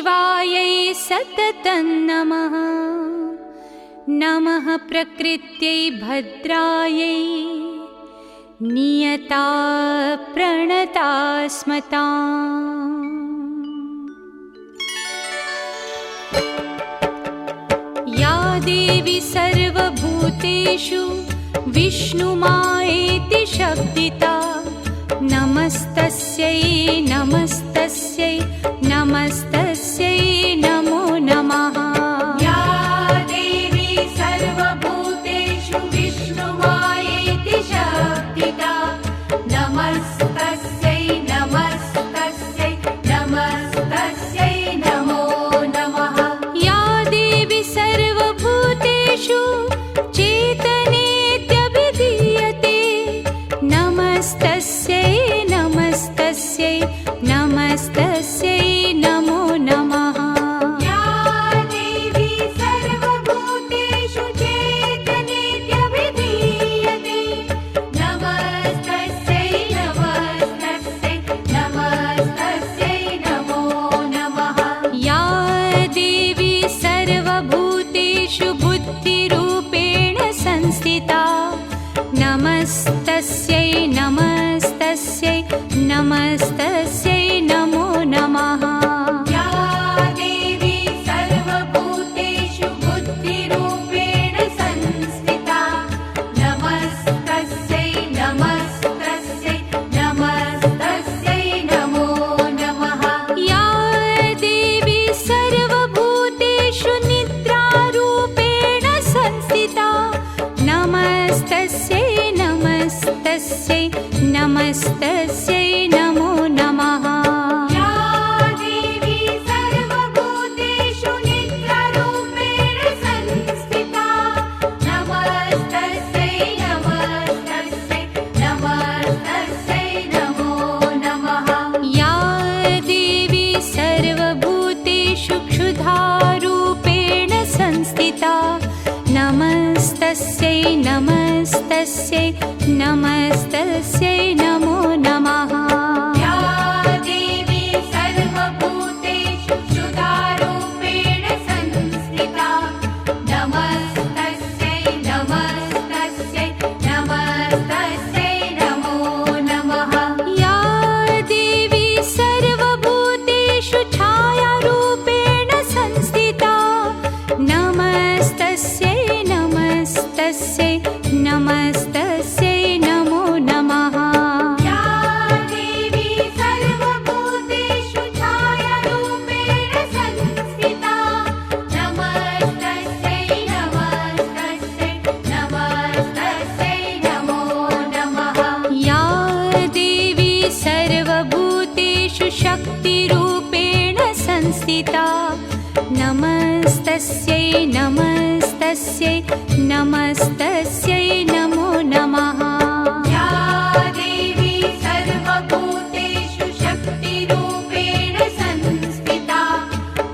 शिवायै सततं नमः। नमः प्रकृत्यै भद्रायै नियता प्रणता स्मताम्। या देवी सर्वभूतेषु विष्णुमायेति शब्दिता नमस्तस्यै नमस्तस्यै नमस्तस्यै नमो नमः। या देवी सर्वभूतेषु विष्णुमायेति शब्दिता नमस्तस्यै नमस्तस्यै नमस्तस्यै नमो नमः। या देवी सर्वभूतेषु चेतनेत्यभिधीयते नमस्तस्यै नमस्तस्यै नमस्तस्यै नमो नमः। या देवी सर्वभूतेषु चेतनेत्यभिधीयते नमस्तस्यै नमस्तस्यै नमस्तस्यै नमो नमः। या देवी सर्वभूतेषु बुद्धिरूपेण संस्थिता नमस्तस्यै नमस्तस्यै नमस्तस्यै नमो नमः। या देवी सर्वभूतेषु बुद्धिरूपेण संस्थिता नमस्तस्यै नमस्तस्यै नमस्तस्यै नमो नमः। या देवी सर्वभूतेषु निद्रारूपेण संस्थिता नमस्तस्यै नमस्तस्यै नमस्तस्यै नमो नमः। या देवी सर्वभूतेषु निद्रारूपेण संस्थिता नमस्तस्यै नमस्तस्यै नमस्तस्यै नमो नमः। या देवी सर्वभूतेषु क्षुधारूपेण संस्थिता नमस्तस्यै नमस्तस्यै नमस्तस्यै नमो नमः। या देवी सर्वभूतेषु क्षुधारूपेण संस्थिता नमस्तस्यै नमस्तस्यै नमस्तस्यै नमो नमः। या देवी सर्वभूतेषु छायारूपेण संस्थिता नमस्तस्यै नमस्तस्यै नमस्तस्यै नमो नमः। या देवी सर्वभूतेषु छायारूपेण संस्थिता नमस्तस्यै नमस्तस्यै नमस्तस्यै नमो नमः। या देवी सर्वभूतेषु शक्तिरूपेण संस्थिता नमस्तस्यै नमस्तस्यै नमस्तस्यै नमो नमः। या देवी सर्वभूतेषु शक्तिरूपेण संस्थिता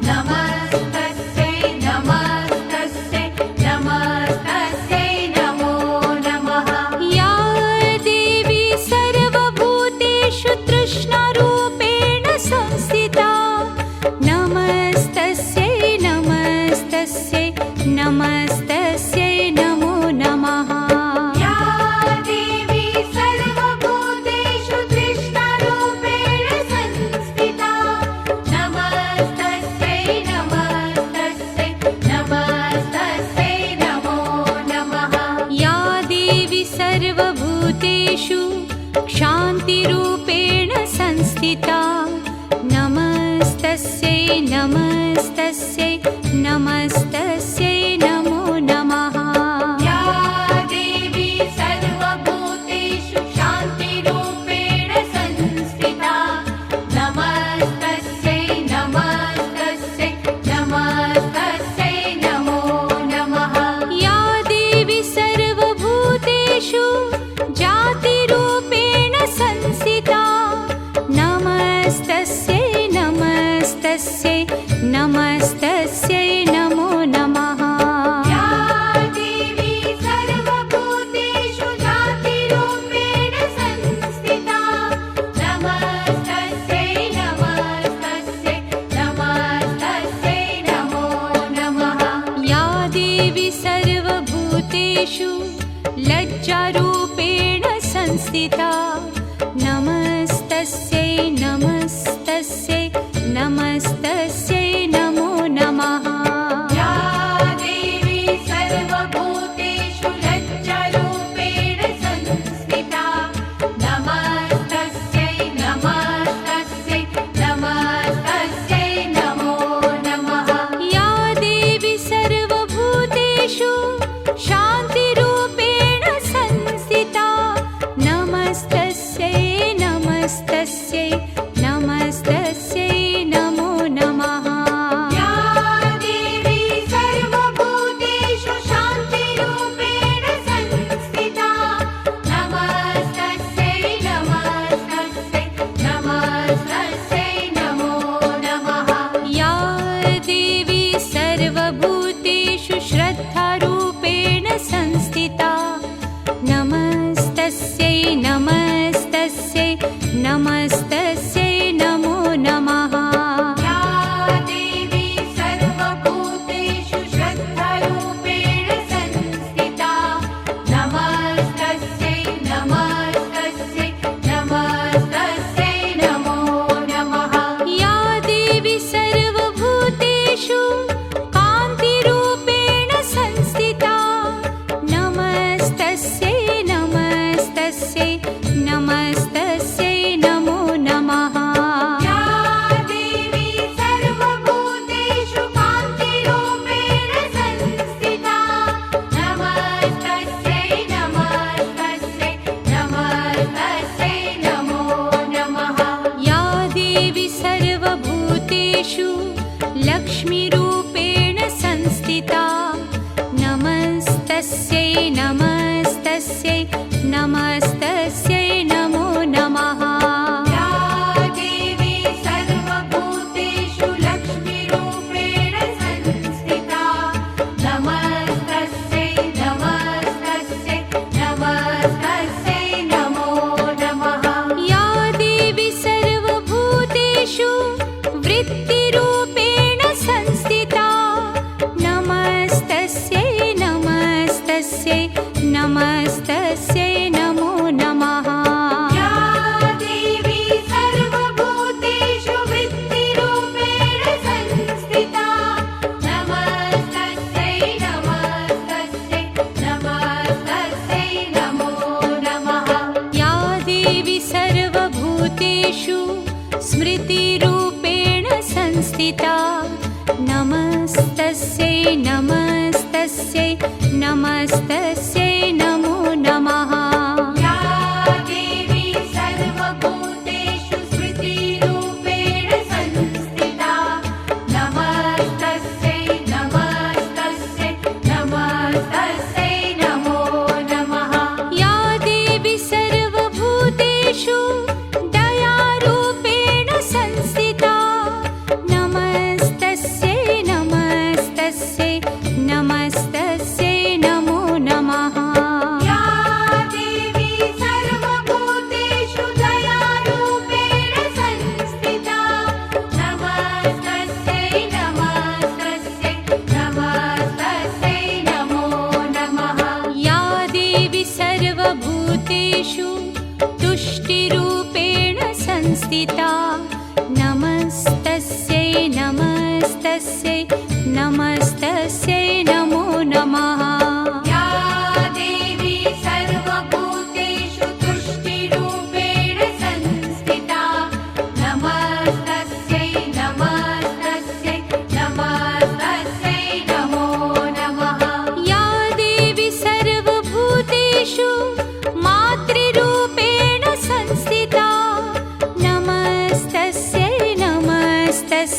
नमस्तस्यै नमस्तस्यै नमस्तस्यै नमो नमः। या देवी सर्वभूतेषु तृष्णारूपेण संस्थिता नमस्तस्यै नमस्तस्यै नमस्तस्यै नमो नमः। या देवी सर्वभूतेषु तृष्णारूपेण संस्थिता नमस्तस्यै नमस्तस्यै नमस्तस्यै नमो नमः। या देवी सर्वभूतेषु क्षान्तिरूपेण संस्थिता नमस्तस्यै नमस्तस्यै नमस्तस्यै नमो नमः। या देवी सर्वभूतेषु शान्तिरूपेण संस्थिता नमस्तस्यै नमस्तस्यै नमस्तस्यै नमो नमः। या देवी सर्वभूतेषु जातिरूपेण संस्थिता नमस्तस्यै नमस्तस्यै नमस्तस्यै नमो नमः। सर्वभूतेषु लज्जारूपेण संस्थिता नमस्तस्यै नमस्तस्यै नमस्तस्यै नमो नमः या देवी सर्वभूतेषु लज्जारूपेण संस्थिता नमस्तस्यै नमस्तस्यै नमस्तस्यै नमो नमः या देवी सर्वभूतेषु शान्तिरूपेण संस्थिता नमस्तस्यै नमस्तस्यै नमस्तस्यै नमो नमः या देवी सर्वभूतेषु शान्तिरूपेण संस्थिता नमस्तस्यै नमस्तस्यै नमस्तस्यै नमो नमः या देवी सर्वभूतेषु श्रद्धारूपेण संस्थिता नमस्तस्यै नमस्तस्यै नमस्तस्यै नमो नमः या देवी सर्वभूतेषु श्रद्धारूपेण संस्थिता नमस्तस्यै नमस्तस्यै नमस्तस्यै नमो नमः या देवी सर्वभूतेषु कान्तिरूपेण संस्थिता नमस्तस्यै नमस्तस्यै नमस्तस्यै नमो नमः या देवी सर्वभूतेषु कान्तिरूपेण संस्थिता नमस्तस्यै नमस्तस्यै नमस्तस्यै नमो नमः या देवी सर्वभूतेषु लक्ष्मीरूपेण संस्थिता नमस्तस्यै नमस्तस्यै नमस्तस्यै नमो नमः या देवी सर्वभूतेषु लक्ष्मीरूपेण संस्थिता नमस्तस्यै नमस्तस्यै नमस्तस्यै नमो नमः या देवी सर्वभूतेषु वृत्तिरूपेण संस्थिता नमस्तस्यै नमस्तस्यै नमस्तस्यै नमो नमः या देवी सर्वभूतेषु वृत्तिरूपेण संस्थिता नमस्तस्यै नमस्तस्यै नमस्तस्यै नमो नमः या देवी सर्वभूतेषु स्मृतिरूपेण संस्थिता नमस्तस्यै नमस्तस्यै नमस्तस्यै नमो नमः या देवी सर्वभूतेषु स्मृतिरूपेण संस्थिता नमस्तस्यै नमस्तस्यै नमस्तस्यै नमो नमः या देवी सर्वभूतेषु दयारूपेण संस्थिता नमस्तस्यै नमस्तस्यै नमस्तस्यै नमो नमः या देवी सर्वभूतेषु दयारूपेण संस्थिता नमस्तस्यै नमस्तस्यै नमस्तस्यै नमो नमः या देवी सर्वभूतेषु तुष्टिरूपेण संस्थिता नमस्तस्यै नमस्तस्यै नमस्तस्यै नमो नमः या देवी सर्वभूतेषु तुष्टिरूपेण संस्थिता नमस्तस्यै नमस्तस्यै नमस्तस्यै नमो नमः या देवी सर्वभूतेषु मातृरूपेण संस्थिता नमस्तस्यै नमस्तस्यै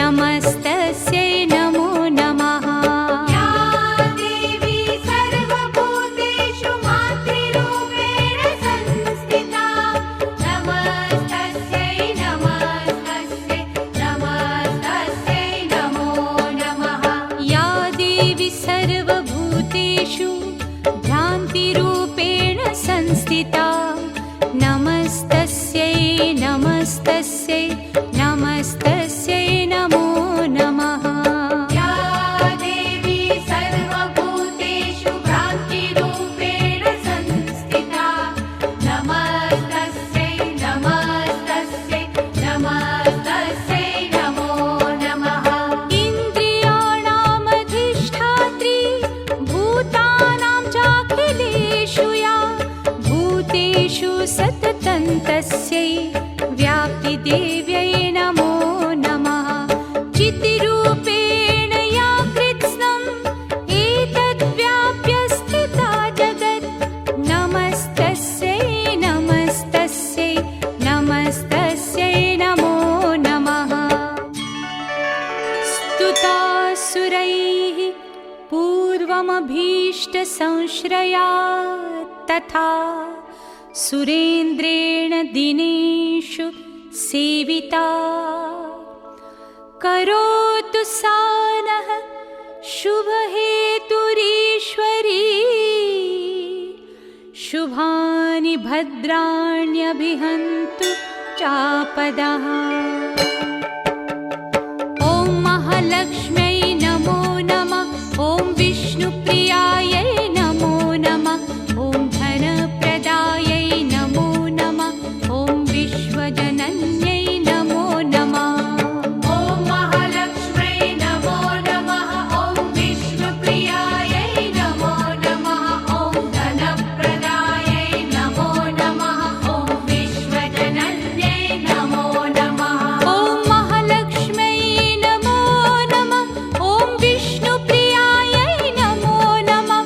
नमस्तस्यै नमो नमः या देवी सर्वभूतेषु मातृरूपेण संस्थिता नमस्तस्यै नमस्तस्यै नमस्तस्यै नमो नमः या देवी सर्वभूतेषु भ्रान्तिरूपेण संस्थिता नमस्तस्यै नमस्तस्यै नमस्तस्यै नमो नमः या देवी सर्वभूतेषु भ्रान्तिरूपेण भीष्टसंश्रया तथा सुरेन्द्रेण दिनेषु सेविता करोतु सा नः शुभहेतुरीश्वरी शुभानि भद्राण्यभिहन्तु चापदः ॐ महालक्ष्म्यै नमो नमः ॐ विष्णुप्रियायै नमो नमः ॐ धनप्रदायै नमो नमः ॐ विश्वजनन्यै नमो नमः ॐ महालक्ष्म्यै नमो नमः ॐ विष्णुप्रियायै नमो नमः ॐ धनप्रदायै नमो नमः ॐ विश्वजनन्यै नमो नमः ॐ महालक्ष्म्यै नमो नमः ॐ विष्णुप्रियायै नमो नमः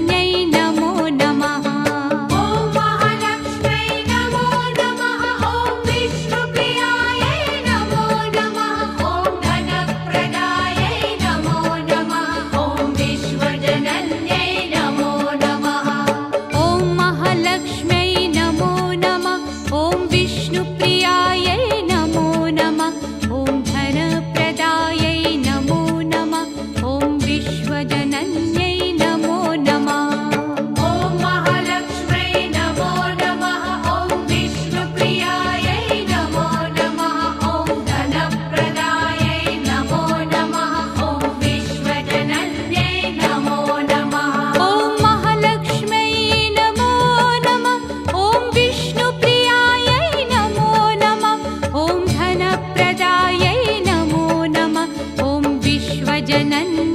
विश्वजनन्यै नमो नमः। ॐ महालक्ष्म्यै नमो नमः। ॐ विष्णुप्रियायै नमो नमः। ॐ धनप्रदायै नमो नमः। ॐ विश्वजनन्यै नमो नमः। ॐ महालक्ष्म्यै नमो नमः। ॐ विष्णुप्रियायै नमो नमः। ॐ धनप्रदायै नमो नमः। ॐ विश्वजनन्यै नमो नमः। ॐ महालक्ष्म्यै नमो नमः। ॐ विष्णुप्रियायै नमो नमः। ॐ धनप्रदायै नमो नमः। ॐ विश्वजनन्यै नमो नमः। ॐ महालक्ष्म्यै नमो नमः। ॐ विष्णुप्रियायै नमो नमः। ॐ धनप्रदायै नमो नमः। ॐ विश्वजनन्यै